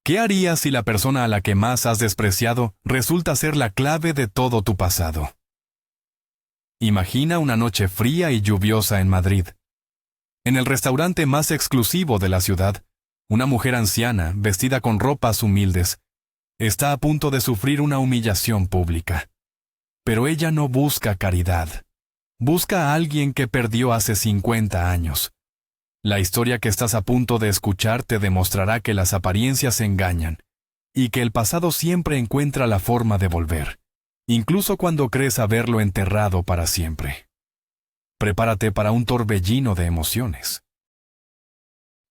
¿Qué harías si la persona a la que más has despreciado resulta ser la clave de todo tu pasado? Imagina una noche fría y lluviosa en Madrid. En el restaurante más exclusivo de la ciudad, una mujer anciana, vestida con ropas humildes, está a punto de sufrir una humillación pública. Pero ella no busca caridad. Busca a alguien que perdió hace 50 años. La historia que estás a punto de escuchar te demostrará que las apariencias engañan y que el pasado siempre encuentra la forma de volver, incluso cuando crees haberlo enterrado para siempre. Prepárate para un torbellino de emociones.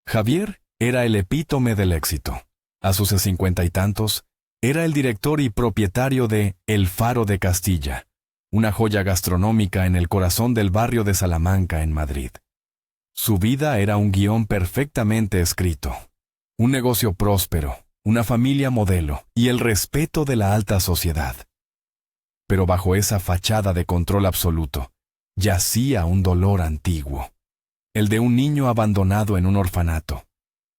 Javier era el epítome del éxito. A sus 50 y tantos, era el director y propietario de El Faro de Castilla, una joya gastronómica en el corazón del barrio de Salamanca, en Madrid. Su vida era un guión perfectamente escrito. Un negocio próspero, una familia modelo y el respeto de la alta sociedad. Pero bajo esa fachada de control absoluto, yacía un dolor antiguo. El de un niño abandonado en un orfanato.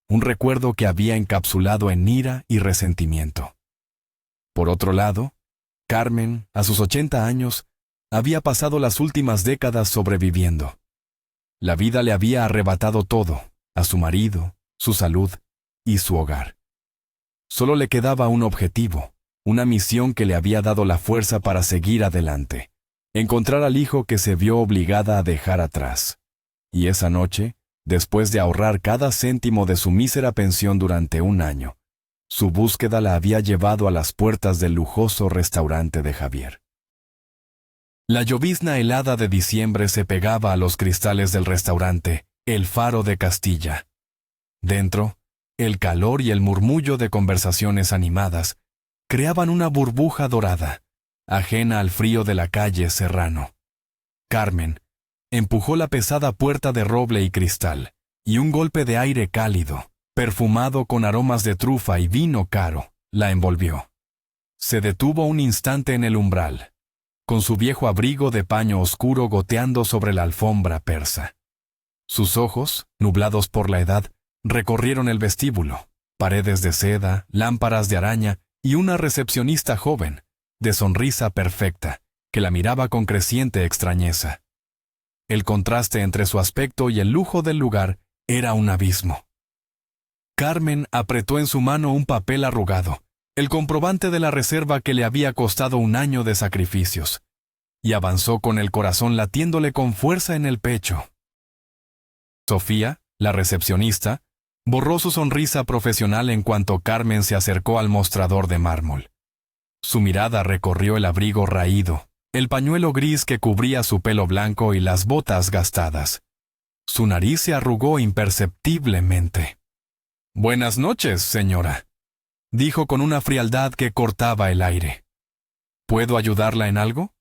Un recuerdo que había encapsulado en ira y resentimiento. Por otro lado, Carmen, a sus 80 años, había pasado las últimas décadas sobreviviendo. La vida le había arrebatado todo, a su marido, su salud y su hogar. Solo le quedaba un objetivo, una misión que le había dado la fuerza para seguir adelante, encontrar al hijo que se vio obligada a dejar atrás. Y esa noche, después de ahorrar cada céntimo de su mísera pensión durante un año, su búsqueda la había llevado a las puertas del lujoso restaurante de Javier. La llovizna helada de diciembre se pegaba a los cristales del restaurante El Faro de Castilla. Dentro, el calor y el murmullo de conversaciones animadas creaban una burbuja dorada, ajena al frío de la calle Serrano. Carmen empujó la pesada puerta de roble y cristal, y un golpe de aire cálido, perfumado con aromas de trufa y vino caro, la envolvió. Se detuvo un instante en el umbral, con su viejo abrigo de paño oscuro goteando sobre la alfombra persa. Sus ojos, nublados por la edad, recorrieron el vestíbulo, paredes de seda, lámparas de araña y una recepcionista joven, de sonrisa perfecta, que la miraba con creciente extrañeza. El contraste entre su aspecto y el lujo del lugar era un abismo. Carmen apretó en su mano un papel arrugado, el comprobante de la reserva que le había costado un año de sacrificios, y avanzó con el corazón latiéndole con fuerza en el pecho. Sofía, la recepcionista, borró su sonrisa profesional en cuanto Carmen se acercó al mostrador de mármol. Su mirada recorrió el abrigo raído, el pañuelo gris que cubría su pelo blanco y las botas gastadas. Su nariz se arrugó imperceptiblemente. «Buenas noches, señora», dijo con una frialdad que cortaba el aire. «¿Puedo ayudarla en algo?»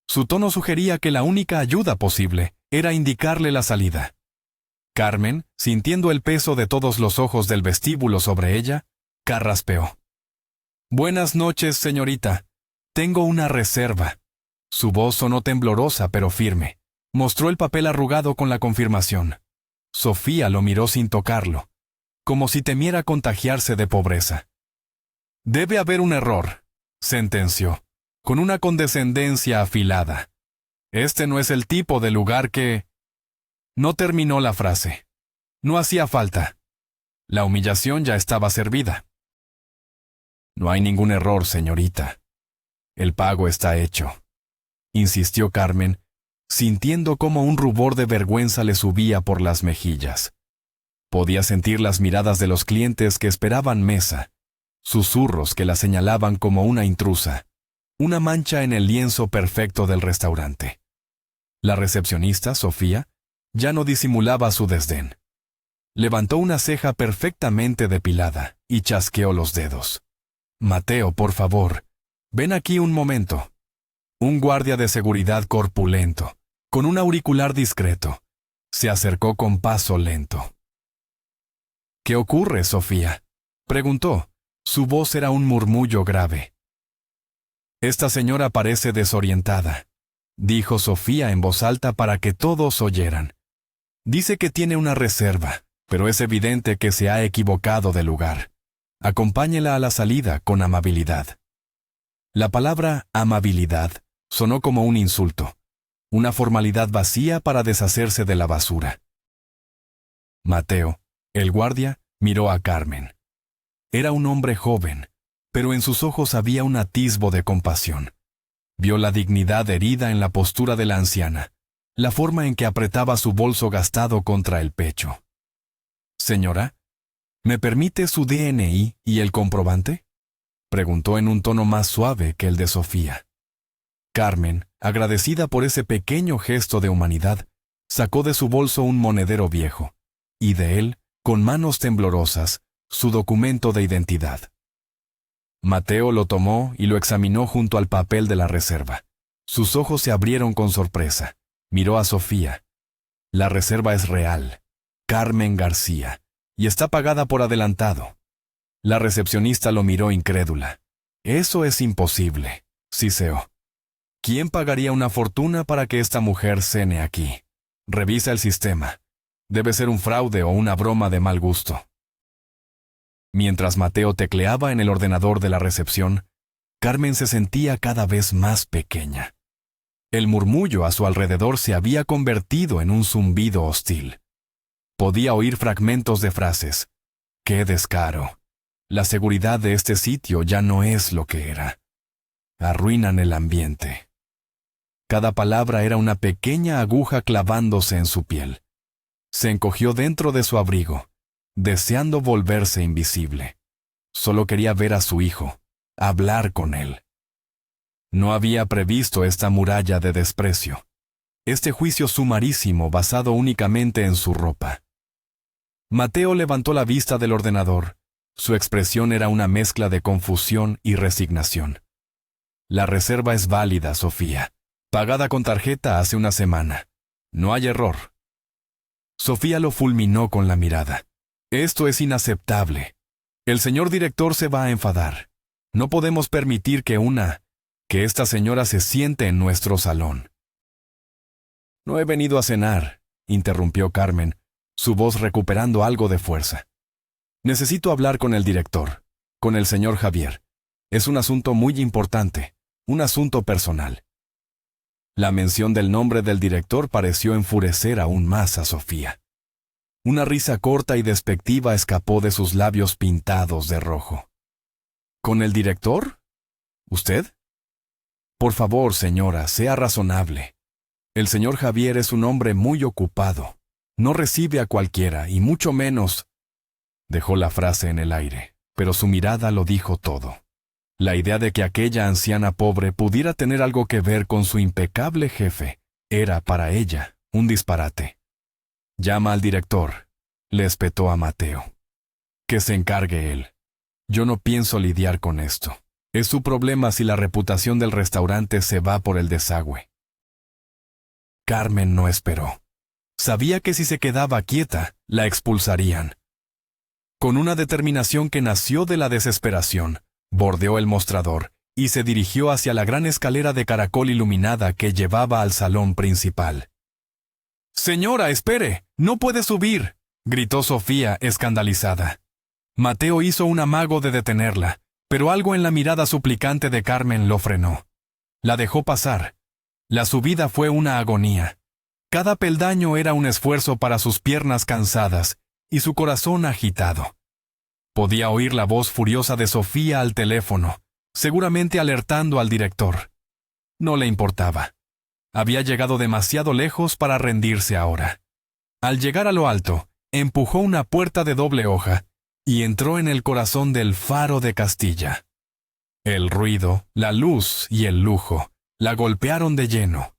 Su tono sugería que la única ayuda posible era indicarle la salida. Carmen, sintiendo el peso de todos los ojos del vestíbulo sobre ella, carraspeó. «Buenas noches, señorita. Tengo una reserva». Su voz sonó temblorosa pero firme. Mostró el papel arrugado con la confirmación. Sofía lo miró sin tocarlo, como si temiera contagiarse de pobreza. «Debe haber un error», sentenció, con una condescendencia afilada. «Este no es el tipo de lugar que...» No terminó la frase. No hacía falta. La humillación ya estaba servida. «No hay ningún error, señorita. El pago está hecho», insistió Carmen, sintiendo cómo un rubor de vergüenza le subía por las mejillas. Podía sentir las miradas de los clientes que esperaban mesa, susurros que la señalaban como una intrusa, una mancha en el lienzo perfecto del restaurante. La recepcionista, Sofía, ya no disimulaba su desdén. Levantó una ceja perfectamente depilada y chasqueó los dedos. «Mateo, por favor, ven aquí un momento». Un guardia de seguridad corpulento, con un auricular discreto, se acercó con paso lento. «¿Qué ocurre, Sofía?», preguntó. Su voz era un murmullo grave. «Esta señora parece desorientada», dijo Sofía en voz alta para que todos oyeran. «Dice que tiene una reserva, pero es evidente que se ha equivocado de lugar. Acompáñela a la salida con amabilidad. La palabra amabilidad sonó como un insulto, una formalidad vacía para deshacerse de la basura. Mateo, el guardia, miró a Carmen. Era un hombre joven, pero en sus ojos había un atisbo de compasión. Vio la dignidad herida en la postura de la anciana, la forma en que apretaba su bolso gastado contra el pecho. «Señora, ¿me permite su DNI y el comprobante?», preguntó en un tono más suave que el de Sofía. Carmen, agradecida por ese pequeño gesto de humanidad, sacó de su bolso un monedero viejo, y de él, con manos temblorosas, su documento de identidad. Mateo lo tomó y lo examinó junto al papel de la reserva. Sus ojos se abrieron con sorpresa. Miró a Sofía. La reserva es real. Carmen García. Y está pagada por adelantado. La recepcionista lo miró incrédula. «Eso es imposible», siseó. «¿Quién pagaría una fortuna para que esta mujer cene aquí? Revisa el sistema. Debe ser un fraude o una broma de mal gusto». Mientras Mateo tecleaba en el ordenador de la recepción, Carmen se sentía cada vez más pequeña. El murmullo a su alrededor se había convertido en un zumbido hostil. Podía oír fragmentos de frases. «¡Qué descaro! La seguridad de este sitio ya no es lo que era. Arruinan el ambiente». Cada palabra era una pequeña aguja clavándose en su piel. Se encogió dentro de su abrigo, deseando volverse invisible. Solo quería ver a su hijo, hablar con él. No había previsto esta muralla de desprecio, este juicio sumarísimo basado únicamente en su ropa. Mateo levantó la vista del ordenador. Su expresión era una mezcla de confusión y resignación. «La reserva es válida, Sofía. Pagada con tarjeta hace una semana. No hay error». Sofía lo fulminó con la mirada. «Esto es inaceptable. El señor director se va a enfadar. No podemos permitir que esta señora se siente en nuestro salón». «No he venido a cenar», interrumpió Carmen, su voz recuperando algo de fuerza. «Necesito hablar con el director, con el señor Javier. Es un asunto muy importante, un asunto personal». La mención del nombre del director pareció enfurecer aún más a Sofía. Una risa corta y despectiva escapó de sus labios pintados de rojo. «¿Con el director? ¿Usted? Por favor, señora, sea razonable. El señor Javier es un hombre muy ocupado. No recibe a cualquiera, y mucho menos». Dejó la frase en el aire, pero su mirada lo dijo todo. La idea de que aquella anciana pobre pudiera tener algo que ver con su impecable jefe era para ella un disparate. «Llama al director», le espetó a Mateo. «Que se encargue él. Yo no pienso lidiar con esto. Es su problema si la reputación del restaurante se va por el desagüe». Carmen no esperó. Sabía que si se quedaba quieta, la expulsarían. Con una determinación que nació de la desesperación, bordeó el mostrador y se dirigió hacia la gran escalera de caracol iluminada que llevaba al salón principal. «Señora, espere, no puede subir», gritó Sofía, escandalizada. Mateo hizo un amago de detenerla, pero algo en la mirada suplicante de Carmen lo frenó. La dejó pasar. La subida fue una agonía. Cada peldaño era un esfuerzo para sus piernas cansadas y su corazón agitado. Podía oír la voz furiosa de Sofía al teléfono, seguramente alertando al director. No le importaba. Había llegado demasiado lejos para rendirse ahora. Al llegar a lo alto, empujó una puerta de doble hoja y entró en el corazón del Faro de Castilla. El ruido, la luz y el lujo la golpearon de lleno.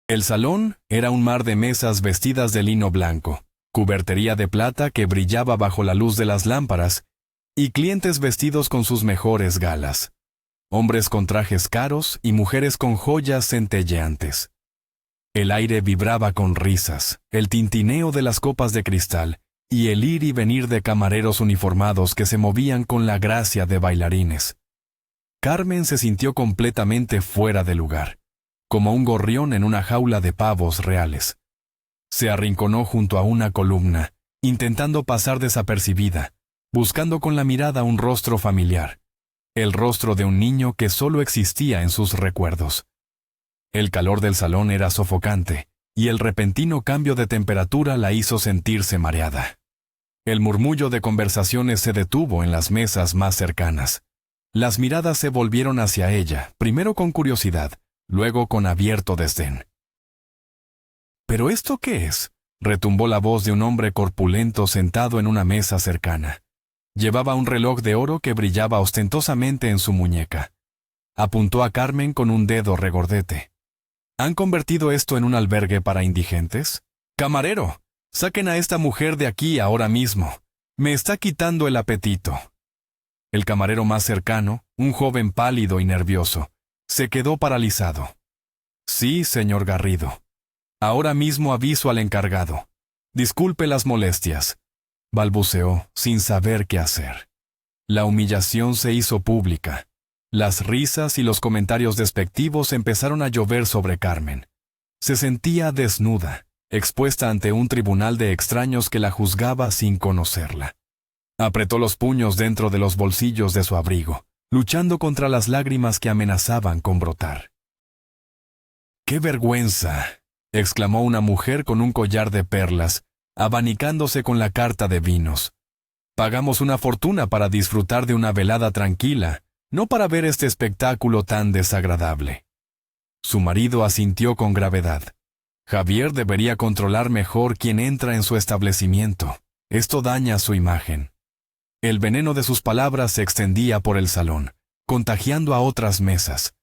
El salón era un mar de mesas vestidas de lino blanco, cubertería de plata que brillaba bajo la luz de las lámparas, y clientes vestidos con sus mejores galas. Hombres con trajes caros y mujeres con joyas centelleantes. El aire vibraba con risas, el tintineo de las copas de cristal y el ir y venir de camareros uniformados que se movían con la gracia de bailarines. Carmen se sintió completamente fuera de lugar, como un gorrión en una jaula de pavos reales. Se arrinconó junto a una columna, intentando pasar desapercibida, buscando con la mirada un rostro familiar, el rostro de un niño que solo existía en sus recuerdos. El calor del salón era sofocante, y el repentino cambio de temperatura la hizo sentirse mareada. El murmullo de conversaciones se detuvo en las mesas más cercanas. Las miradas se volvieron hacia ella, primero con curiosidad, luego con abierto desdén. ¿Pero esto qué es?, retumbó la voz de un hombre corpulento sentado en una mesa cercana. Llevaba un reloj de oro que brillaba ostentosamente en su muñeca. Apuntó a Carmen con un dedo regordete. ¿Han convertido esto en un albergue para indigentes? ¡Camarero! Saquen a esta mujer de aquí ahora mismo. Me está quitando el apetito. El camarero más cercano, un joven pálido y nervioso, se quedó paralizado. Sí, señor Garrido. Ahora mismo aviso al encargado. Disculpe las molestias, balbuceó, sin saber qué hacer. La humillación se hizo pública. Las risas y los comentarios despectivos empezaron a llover sobre Carmen. Se sentía desnuda, expuesta ante un tribunal de extraños que la juzgaba sin conocerla. Apretó los puños dentro de los bolsillos de su abrigo, luchando contra las lágrimas que amenazaban con brotar. ¡Qué vergüenza!, exclamó una mujer con un collar de perlas, abanicándose con la carta de vinos. Pagamos una fortuna para disfrutar de una velada tranquila, no para ver este espectáculo tan desagradable. Su marido asintió con gravedad. Javier debería controlar mejor quién entra en su establecimiento. Esto daña su imagen. El veneno de sus palabras se extendía por el salón, contagiando a otras mesas.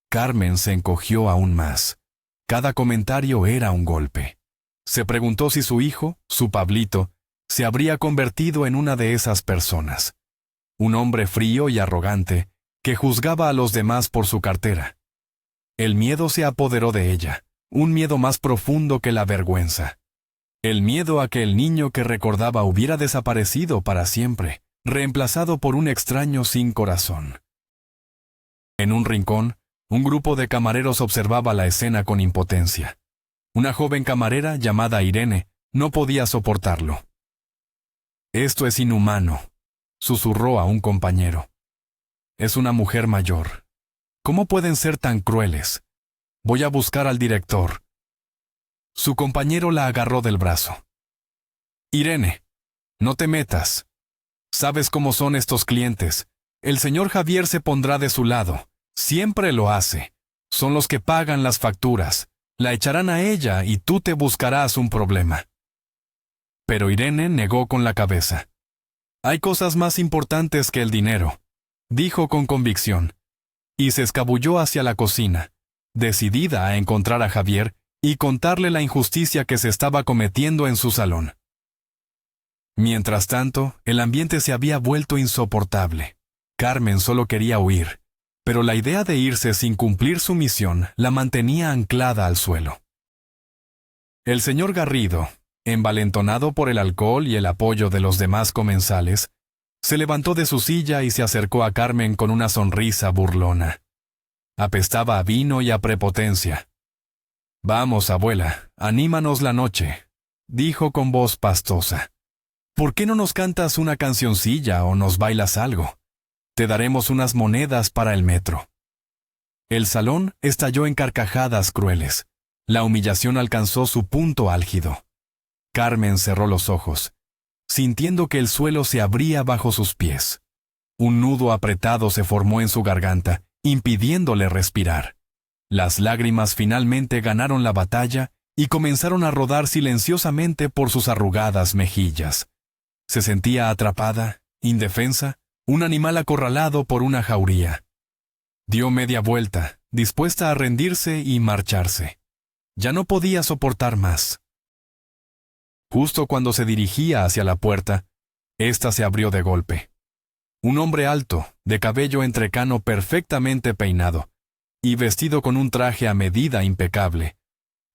Carmen se encogió aún más. Cada comentario era un golpe. Se preguntó si su hijo, su Pablito, se habría convertido en una de esas personas. Un hombre frío y arrogante, que juzgaba a los demás por su cartera. El miedo se apoderó de ella, un miedo más profundo que la vergüenza. El miedo a que el niño que recordaba hubiera desaparecido para siempre, reemplazado por un extraño sin corazón. En un rincón, un grupo de camareros observaba la escena con impotencia. Una joven camarera llamada Irene no podía soportarlo. «Esto es inhumano», susurró a un compañero. «Es una mujer mayor. ¿Cómo pueden ser tan crueles? Voy a buscar al director». Su compañero la agarró del brazo. «Irene, no te metas. Sabes cómo son estos clientes. El señor Javier se pondrá de su lado. Siempre lo hace. Son los que pagan las facturas. La echarán a ella y tú te buscarás un problema». Pero Irene negó con la cabeza. «Hay cosas más importantes que el dinero», dijo con convicción, y se escabulló hacia la cocina, decidida a encontrar a Javier y contarle la injusticia que se estaba cometiendo en su salón. Mientras tanto, el ambiente se había vuelto insoportable. Carmen solo quería huir, pero la idea de irse sin cumplir su misión la mantenía anclada al suelo. El señor Garrido, envalentonado por el alcohol y el apoyo de los demás comensales, se levantó de su silla y se acercó a Carmen con una sonrisa burlona. Apestaba a vino y a prepotencia. «Vamos, abuela, anímanos la noche», dijo con voz pastosa. «¿Por qué no nos cantas una cancioncilla o nos bailas algo? Te daremos unas monedas para el metro». El salón estalló en carcajadas crueles. La humillación alcanzó su punto álgido. Carmen cerró los ojos, sintiendo que el suelo se abría bajo sus pies. Un nudo apretado se formó en su garganta, impidiéndole respirar. Las lágrimas finalmente ganaron la batalla y comenzaron a rodar silenciosamente por sus arrugadas mejillas. Se sentía atrapada, indefensa, un animal acorralado por una jauría. Dio media vuelta, dispuesta a rendirse y marcharse. Ya no podía soportar más. Justo cuando se dirigía hacia la puerta, ésta se abrió de golpe. Un hombre alto, de cabello entrecano perfectamente peinado, y vestido con un traje a medida impecable,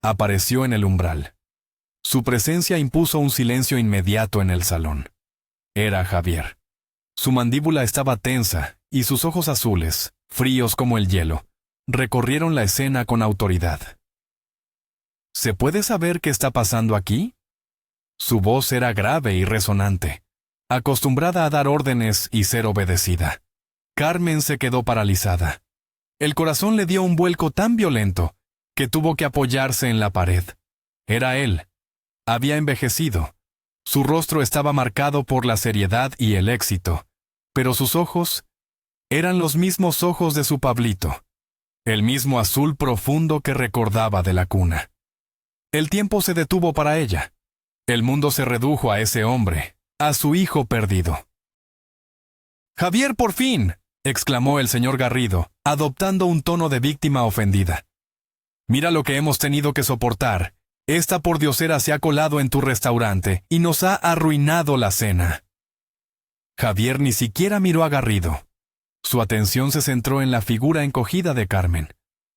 apareció en el umbral. Su presencia impuso un silencio inmediato en el salón. Era Javier. Su mandíbula estaba tensa, y sus ojos azules, fríos como el hielo, recorrieron la escena con autoridad. ¿Se puede saber qué está pasando aquí? Su voz era grave y resonante. acostumbrada a dar órdenes y ser obedecida. Carmen se quedó paralizada. El corazón le dio un vuelco tan violento que tuvo que apoyarse en la pared. Era él. Había envejecido. Su rostro estaba marcado por la seriedad y el éxito, pero sus ojos eran los mismos ojos de su Pablito, el mismo azul profundo que recordaba de la cuna. El tiempo se detuvo para ella. El mundo se redujo a ese hombre, a su hijo perdido. «¡Javier, por fin!», exclamó el señor Garrido, adoptando un tono de víctima ofendida. «Mira lo que hemos tenido que soportar. Esta pordiosera se ha colado en tu restaurante y nos ha arruinado la cena». Javier ni siquiera miró a Garrido. Su atención se centró en la figura encogida de Carmen,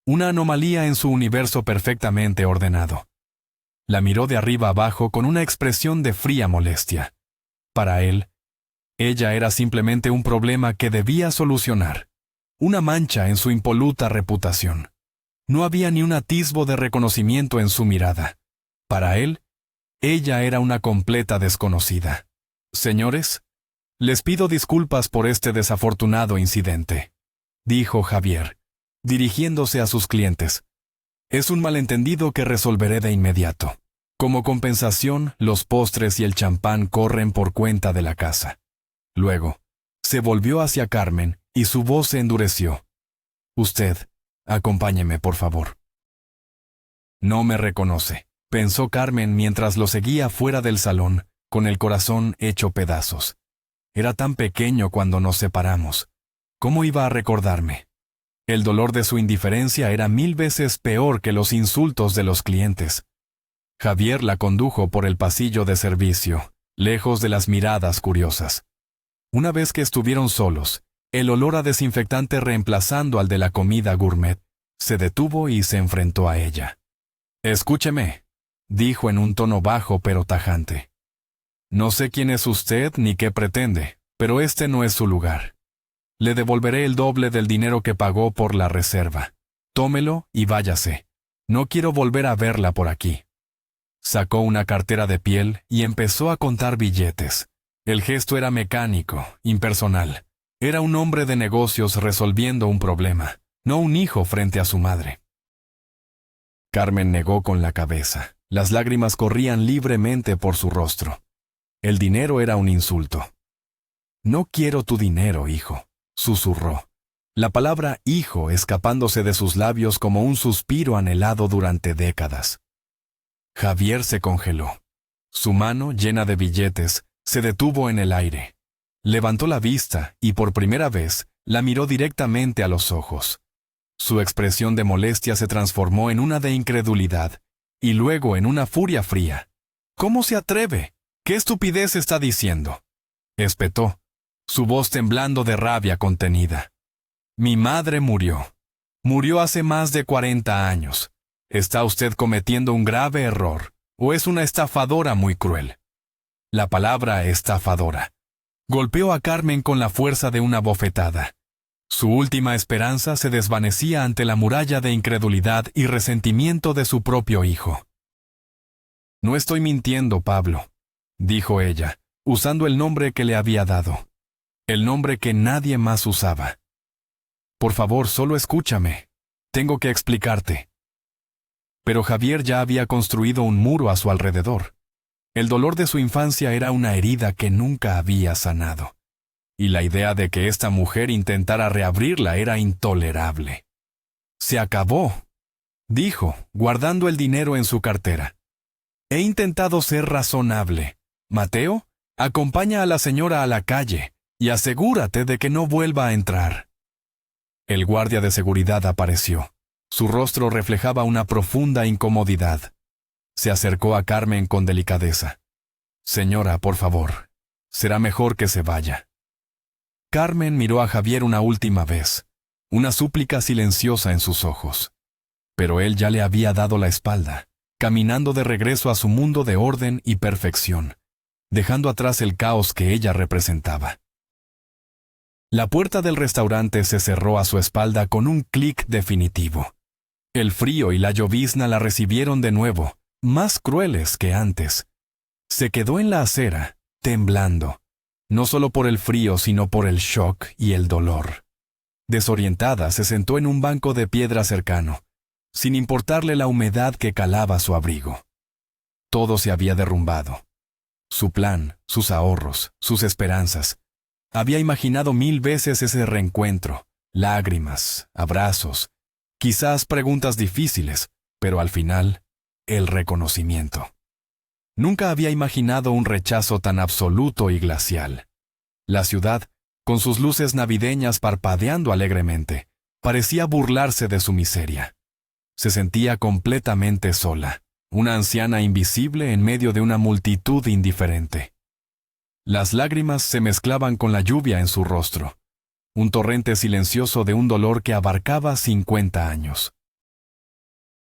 una anomalía en su universo perfectamente ordenado. La miró de arriba abajo con una expresión de fría molestia. Para él, ella era simplemente un problema que debía solucionar, una mancha en su impoluta reputación. No había ni un atisbo de reconocimiento en su mirada. Para él, ella era una completa desconocida. «Señores, les pido disculpas por este desafortunado incidente», dijo Javier, dirigiéndose a sus clientes. «Es un malentendido que resolveré de inmediato. Como compensación, los postres y el champán corren por cuenta de la casa». Luego, se volvió hacia Carmen y su voz se endureció. «Usted, acompáñeme, por favor». «No me reconoce», pensó Carmen mientras lo seguía fuera del salón, con el corazón hecho pedazos. Era tan pequeño cuando nos separamos. ¿Cómo iba a recordarme? El dolor de su indiferencia era 1000 veces peor que los insultos de los clientes. Javier la condujo por el pasillo de servicio, lejos de las miradas curiosas. Una vez que estuvieron solos, el olor a desinfectante reemplazando al de la comida gourmet, se detuvo y se enfrentó a ella. «Escúcheme», dijo en un tono bajo pero tajante. «No sé quién es usted ni qué pretende, pero este no es su lugar. Le devolveré el doble del dinero que pagó por la reserva. Tómelo y váyase. No quiero volver a verla por aquí». Sacó una cartera de piel y empezó a contar billetes. El gesto era mecánico, impersonal. Era un hombre de negocios resolviendo un problema, no un hijo frente a su madre. Carmen negó con la cabeza. Las lágrimas corrían libremente por su rostro. El dinero era un insulto. «No quiero tu dinero, hijo», susurró. La palabra hijo escapándose de sus labios como un suspiro anhelado durante décadas. Javier se congeló. Su mano, llena de billetes, se detuvo en el aire. Levantó la vista y por primera vez la miró directamente a los ojos. Su expresión de molestia se transformó en una de incredulidad y luego en una furia fría. «¿Cómo se atreve? ¿Qué estupidez está diciendo?», espetó, su voz temblando de rabia contenida. «Mi madre murió. Murió hace más de 40 años. Está usted cometiendo un grave error, o es una estafadora muy cruel». La palabra estafadora golpeó a Carmen con la fuerza de una bofetada. Su última esperanza se desvanecía ante la muralla de incredulidad y resentimiento de su propio hijo. «No estoy mintiendo, Pablo», dijo ella, usando el nombre que le había dado. El nombre que nadie más usaba. «Por favor, solo escúchame. Tengo que explicarte». Pero Javier ya había construido un muro a su alrededor. El dolor de su infancia era una herida que nunca había sanado. Y la idea de que esta mujer intentara reabrirla era intolerable. «Se acabó», dijo, guardando el dinero en su cartera. «He intentado ser razonable. Mateo, acompaña a la señora a la calle y asegúrate de que no vuelva a entrar». El guardia de seguridad apareció. Su rostro reflejaba una profunda incomodidad. Se acercó a Carmen con delicadeza. «Señora, por favor, será mejor que se vaya». Carmen miró a Javier una última vez, una súplica silenciosa en sus ojos. Pero él ya le había dado la espalda, caminando de regreso a su mundo de orden y perfección, dejando atrás el caos que ella representaba. La puerta del restaurante se cerró a su espalda con un clic definitivo. El frío y la llovizna la recibieron de nuevo, más crueles que antes. Se quedó en la acera, temblando. no solo por el frío, sino por el shock y el dolor. Desorientada, se sentó en un banco de piedra cercano, sin importarle la humedad que calaba su abrigo. Todo se había derrumbado. Su plan, sus ahorros, sus esperanzas. Había imaginado 1000 veces ese reencuentro, lágrimas, abrazos, quizás preguntas difíciles, pero al final, el reconocimiento. Nunca había imaginado un rechazo tan absoluto y glacial. La ciudad, con sus luces navideñas parpadeando alegremente, parecía burlarse de su miseria. Se sentía completamente sola, una anciana invisible en medio de una multitud indiferente. Las lágrimas se mezclaban con la lluvia en su rostro, un torrente silencioso de un dolor que abarcaba 50 años.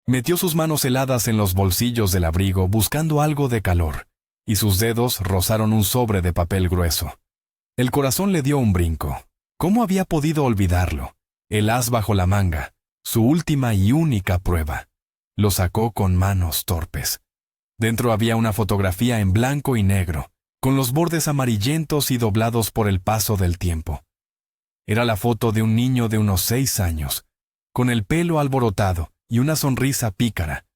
Metió sus manos heladas en los bolsillos del abrigo buscando algo de calor, y sus dedos rozaron un sobre de papel grueso. El corazón le dio un brinco. ¿Cómo había podido olvidarlo? El as bajo la manga, su última y única prueba. Lo sacó con manos torpes. Dentro había una fotografía en blanco y negro, con los bordes amarillentos y doblados por el paso del tiempo. Era la foto de un niño de unos 6 años, con el pelo alborotado y una sonrisa pícara,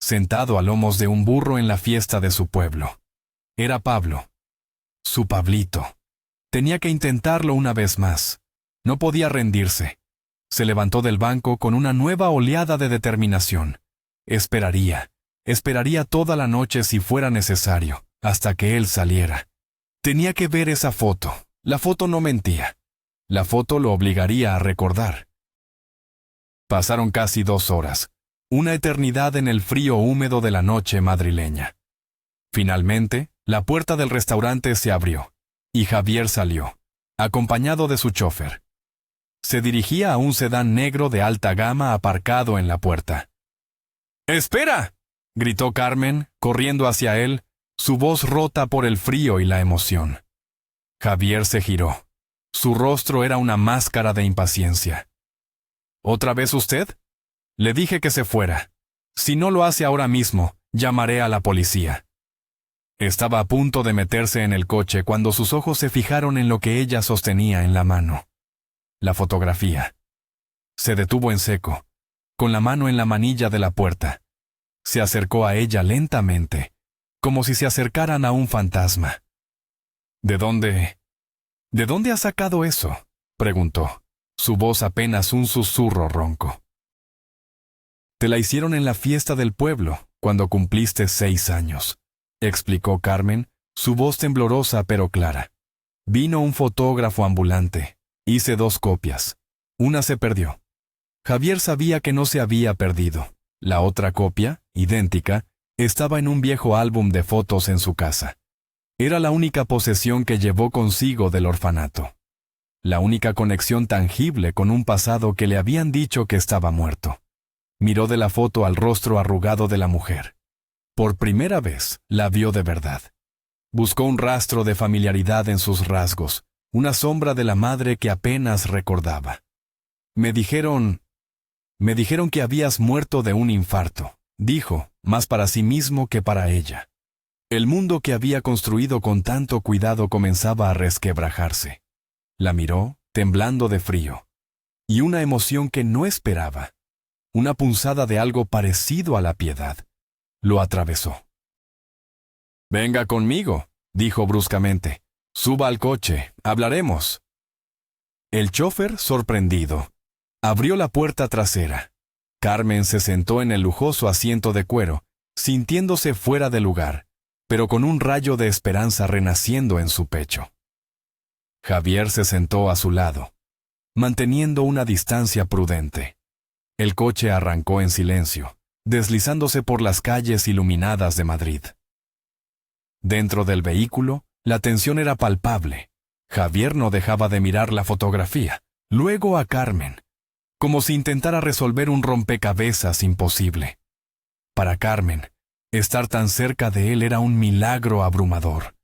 sentado a lomos de un burro en la fiesta de su pueblo. Era Pablo. Su Pablito. Tenía que intentarlo una vez más. No podía rendirse. Se levantó del banco con una nueva oleada de determinación. Esperaría toda la noche si fuera necesario, hasta que él saliera. Tenía que ver esa foto. La foto no mentía. La foto lo obligaría a recordar. Pasaron casi 2 horas, una eternidad en el frío húmedo de la noche madrileña. Finalmente, la puerta del restaurante se abrió, y Javier salió, acompañado de su chofer. Se dirigía a un sedán negro de alta gama aparcado en la puerta. ¡Espera!, gritó Carmen, corriendo hacia él, su voz rota por el frío y la emoción. Javier se giró. Su rostro era una máscara de impaciencia. ¿Otra vez usted? Le dije que se fuera. Si no lo hace ahora mismo, llamaré a la policía. Estaba a punto de meterse en el coche cuando sus ojos se fijaron en lo que ella sostenía en la mano. La fotografía. Se detuvo en seco, con la mano en la manilla de la puerta. Se acercó a ella lentamente, como si se acercaran a un fantasma. ¿De dónde ha sacado eso?, preguntó, su voz apenas un susurro ronco. Te la hicieron en la fiesta del pueblo, cuando cumpliste 6 años, explicó Carmen, su voz temblorosa pero clara. Vino un fotógrafo ambulante. Hice 2 copias. Una se perdió. Javier sabía que no se había perdido. La otra copia, idéntica, estaba en un viejo álbum de fotos en su casa. Era la única posesión que llevó consigo del orfanato. La única conexión tangible con un pasado que le habían dicho que estaba muerto. Miró de la foto al rostro arrugado de la mujer. Por primera vez, la vio de verdad. Buscó un rastro de familiaridad en sus rasgos, una sombra de la madre que apenas recordaba. Me dijeron que habías muerto de un infarto, dijo, más para sí mismo que para ella. El mundo que había construido con tanto cuidado comenzaba a resquebrajarse. La miró, temblando de frío. Y una emoción que no esperaba, una punzada de algo parecido a la piedad, lo atravesó. «Venga conmigo», dijo bruscamente. «Suba al coche, hablaremos». El chofer, sorprendido, abrió la puerta trasera. Carmen se sentó en el lujoso asiento de cuero, sintiéndose fuera de lugar, pero con un rayo de esperanza renaciendo en su pecho. Javier se sentó a su lado, manteniendo una distancia prudente. El coche arrancó en silencio, deslizándose por las calles iluminadas de Madrid. Dentro del vehículo, la tensión era palpable. Javier no dejaba de mirar la fotografía, luego a Carmen, como si intentara resolver un rompecabezas imposible. Para Carmen, estar tan cerca de él era un milagro abrumador.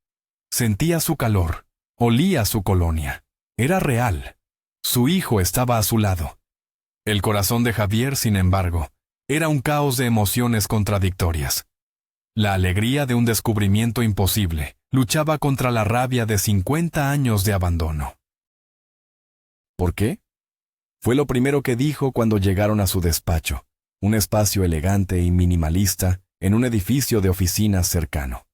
Sentía su calor, olía su colonia. Era real. Su hijo estaba a su lado. El corazón de Javier, sin embargo, era un caos de emociones contradictorias. La alegría de un descubrimiento imposible, luchaba contra la rabia de 50 años de abandono. ¿Por qué? Fue lo primero que dijo cuando llegaron a su despacho, un espacio elegante y minimalista en un edificio de oficinas cercano.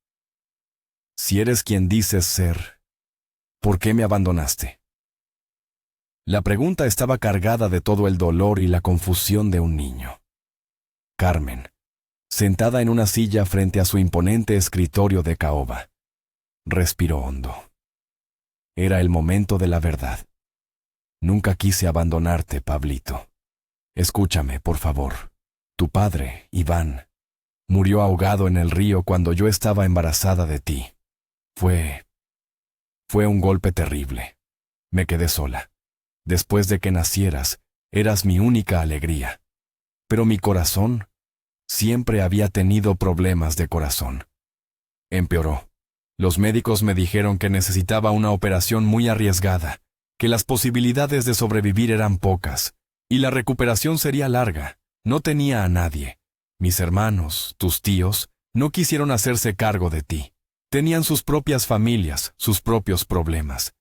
Si eres quien dices ser, ¿por qué me abandonaste? La pregunta estaba cargada de todo el dolor y la confusión de un niño. Carmen, sentada en una silla frente a su imponente escritorio de caoba, respiró hondo. Era el momento de la verdad. Nunca quise abandonarte, Pablito. Escúchame, por favor. Tu padre, Iván, murió ahogado en el río cuando yo estaba embarazada de ti. Fue un golpe terrible. Me quedé sola. Después de que nacieras, eras mi única alegría. Pero mi corazón siempre había tenido problemas de corazón. Empeoró. Los médicos me dijeron que necesitaba una operación muy arriesgada, que las posibilidades de sobrevivir eran pocas, y la recuperación sería larga. No tenía a nadie. Mis hermanos, tus tíos, no quisieron hacerse cargo de ti. Tenían sus propias familias, sus propios problemas.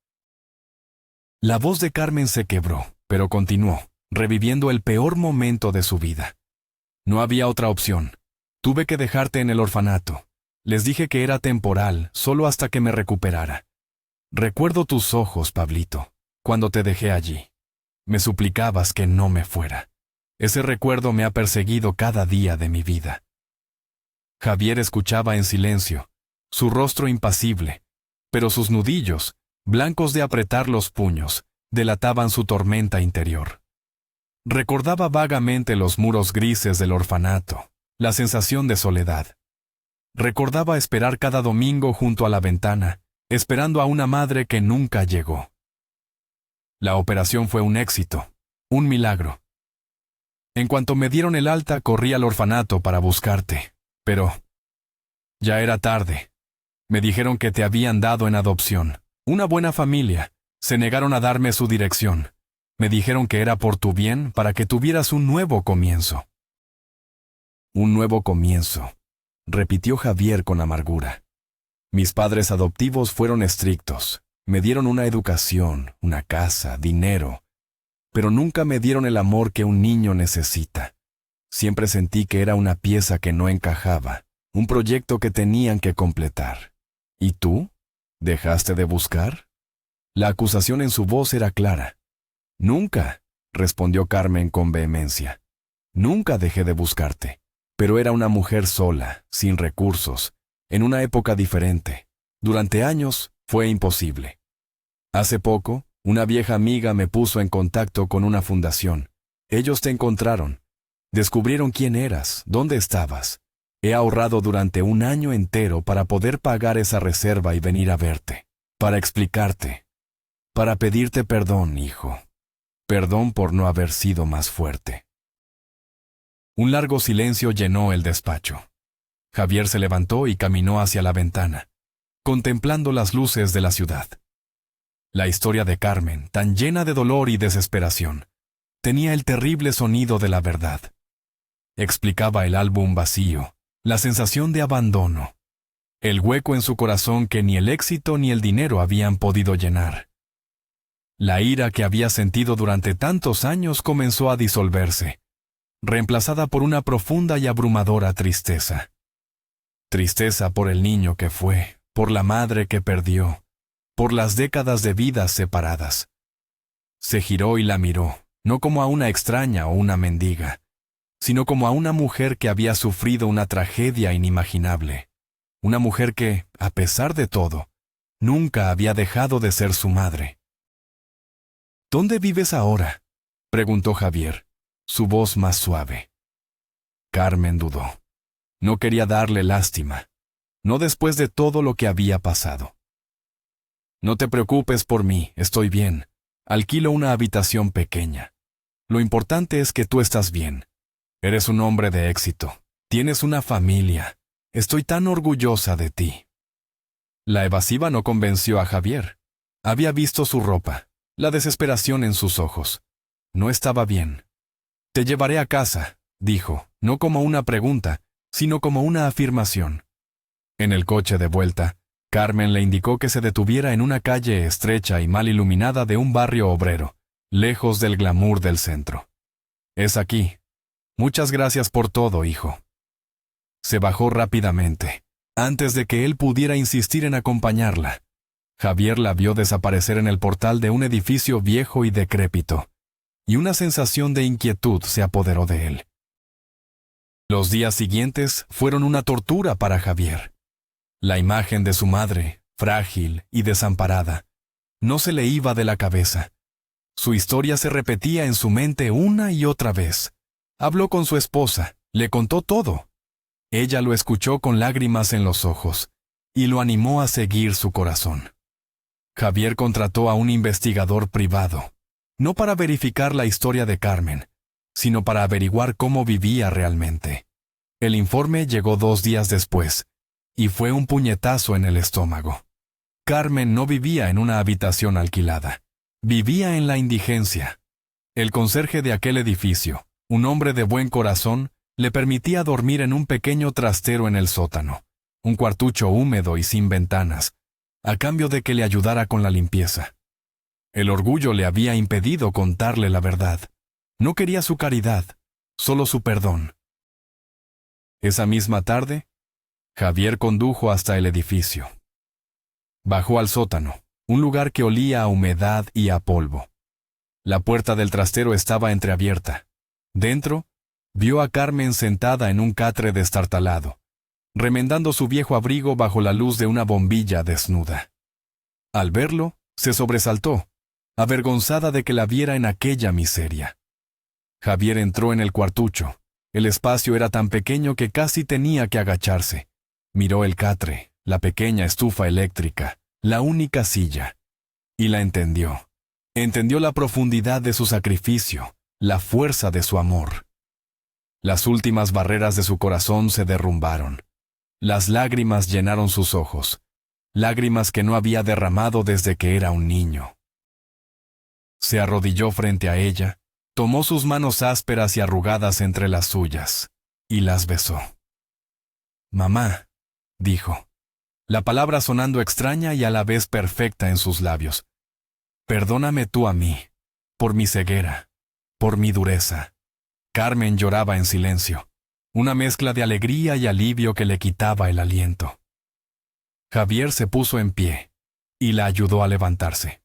La voz de Carmen se quebró, pero continuó, reviviendo el peor momento de su vida. No había otra opción. Tuve que dejarte en el orfanato. Les dije que era temporal, solo hasta que me recuperara. Recuerdo tus ojos, Pablito, cuando te dejé allí. Me suplicabas que no me fuera. Ese recuerdo me ha perseguido cada día de mi vida. Javier escuchaba en silencio, su rostro impasible, pero sus nudillos, blancos de apretar los puños, delataban su tormenta interior. Recordaba vagamente los muros grises del orfanato, la sensación de soledad. Recordaba esperar cada domingo junto a la ventana, esperando a una madre que nunca llegó. La operación fue un éxito, un milagro. En cuanto me dieron el alta, corrí al orfanato para buscarte, pero ya era tarde. Me dijeron que te habían dado en adopción. Una buena familia. Se negaron a darme su dirección. Me dijeron que era por tu bien, para que tuvieras un nuevo comienzo. Un nuevo comienzo, repitió Javier con amargura. Mis padres adoptivos fueron estrictos. Me dieron una educación, una casa, dinero, pero nunca me dieron el amor que un niño necesita. Siempre sentí que era una pieza que no encajaba, un proyecto que tenían que completar. ¿Y tú? ¿Dejaste de buscar? La acusación en su voz era clara. Nunca, respondió Carmen con vehemencia. Nunca dejé de buscarte, pero era una mujer sola, sin recursos, en una época diferente. Durante años fue imposible. Hace poco, una vieja amiga me puso en contacto con una fundación. Ellos te encontraron. Descubrieron quién eras, dónde estabas. He ahorrado durante un año entero para poder pagar esa reserva y venir a verte. Para explicarte. Para pedirte perdón, hijo. Perdón por no haber sido más fuerte. Un largo silencio llenó el despacho. Javier se levantó y caminó hacia la ventana, contemplando las luces de la ciudad. La historia de Carmen, tan llena de dolor y desesperación, tenía el terrible sonido de la verdad. Explicaba el álbum vacío, la sensación de abandono, el hueco en su corazón que ni el éxito ni el dinero habían podido llenar. La ira que había sentido durante tantos años comenzó a disolverse, reemplazada por una profunda y abrumadora tristeza. Tristeza por el niño que fue, por la madre que perdió, por las décadas de vidas separadas. Se giró y la miró, no como a una extraña o una mendiga, sino como a una mujer que había sufrido una tragedia inimaginable. Una mujer que, a pesar de todo, nunca había dejado de ser su madre. ¿Dónde vives ahora?, preguntó Javier, su voz más suave. Carmen dudó. No quería darle lástima, no después de todo lo que había pasado. No te preocupes por mí, estoy bien. Alquilo una habitación pequeña. Lo importante es que tú estás bien. Eres un hombre de éxito. Tienes una familia. Estoy tan orgullosa de ti. La evasiva no convenció a Javier. Había visto su ropa, la desesperación en sus ojos. No estaba bien. Te llevaré a casa, dijo, no como una pregunta, sino como una afirmación. En el coche de vuelta, Carmen le indicó que se detuviera en una calle estrecha y mal iluminada de un barrio obrero, lejos del glamour del centro. «Es aquí. Muchas gracias por todo, hijo». Se bajó rápidamente, antes de que él pudiera insistir en acompañarla. Javier la vio desaparecer en el portal de un edificio viejo y decrépito, y una sensación de inquietud se apoderó de él. Los días siguientes fueron una tortura para Javier. La imagen de su madre, frágil y desamparada, no se le iba de la cabeza. Su historia se repetía en su mente una y otra vez. Habló con su esposa, le contó todo. Ella lo escuchó con lágrimas en los ojos y lo animó a seguir su corazón. Javier contrató a un investigador privado, no para verificar la historia de Carmen, sino para averiguar cómo vivía realmente. El informe llegó 2 días después, y fue un puñetazo en el estómago. Carmen no vivía en una habitación alquilada. Vivía en la indigencia. El conserje de aquel edificio, un hombre de buen corazón, le permitía dormir en un pequeño trastero en el sótano, un cuartucho húmedo y sin ventanas, a cambio de que le ayudara con la limpieza. El orgullo le había impedido contarle la verdad. No quería su caridad, solo su perdón. Esa misma tarde, Javier condujo hasta el edificio. Bajó al sótano, un lugar que olía a humedad y a polvo. La puerta del trastero estaba entreabierta. Dentro, vio a Carmen sentada en un catre destartalado, remendando su viejo abrigo bajo la luz de una bombilla desnuda. Al verlo, se sobresaltó, avergonzada de que la viera en aquella miseria. Javier entró en el cuartucho. El espacio era tan pequeño que casi tenía que agacharse. Miró el catre, la pequeña estufa eléctrica, la única silla, y la entendió. Entendió la profundidad de su sacrificio, la fuerza de su amor. Las últimas barreras de su corazón se derrumbaron. Las lágrimas llenaron sus ojos, lágrimas que no había derramado desde que era un niño. Se arrodilló frente a ella, tomó sus manos ásperas y arrugadas entre las suyas, y las besó. «Mamá», dijo, la palabra sonando extraña y a la vez perfecta en sus labios. «Perdóname tú a mí, por mi ceguera, por mi dureza». Carmen lloraba en silencio, una mezcla de alegría y alivio que le quitaba el aliento. Javier se puso en pie y la ayudó a levantarse.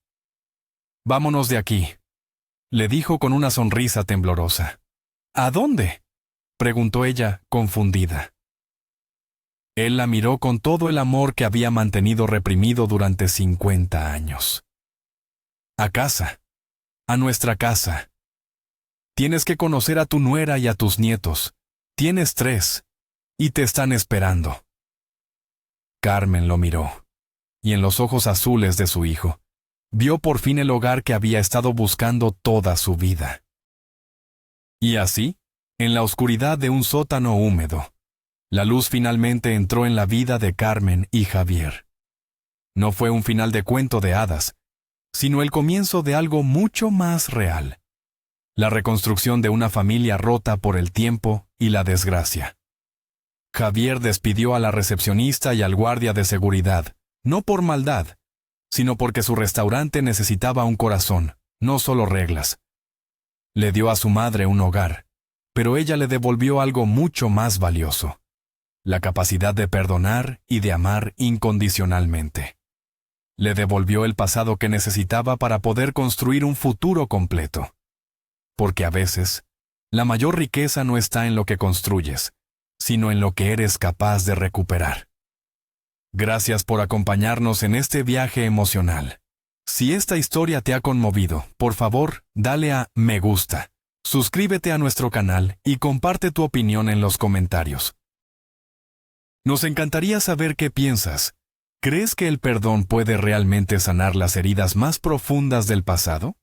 «Vámonos de aquí», le dijo con una sonrisa temblorosa. «¿A dónde?», preguntó ella, confundida. Él la miró con todo el amor que había mantenido reprimido durante 50 años. «A casa, a nuestra casa. Tienes que conocer a tu nuera y a tus nietos. Tienes 3, y te están esperando». Carmen lo miró, y en los ojos azules de su hijo, vio por fin el hogar que había estado buscando toda su vida. Y así, en la oscuridad de un sótano húmedo, la luz finalmente entró en la vida de Carmen y Javier. No fue un final de cuento de hadas, sino el comienzo de algo mucho más real. La reconstrucción de una familia rota por el tiempo y la desgracia. Javier despidió a la recepcionista y al guardia de seguridad, no por maldad, sino porque su restaurante necesitaba un corazón, no solo reglas. Le dio a su madre un hogar, pero ella le devolvió algo mucho más valioso: la capacidad de perdonar y de amar incondicionalmente. Le devolvió el pasado que necesitaba para poder construir un futuro completo. Porque a veces, la mayor riqueza no está en lo que construyes, sino en lo que eres capaz de recuperar. Gracias por acompañarnos en este viaje emocional. Si esta historia te ha conmovido, por favor, dale a me gusta, suscríbete a nuestro canal y comparte tu opinión en los comentarios. Nos encantaría saber qué piensas. ¿Crees que el perdón puede realmente sanar las heridas más profundas del pasado?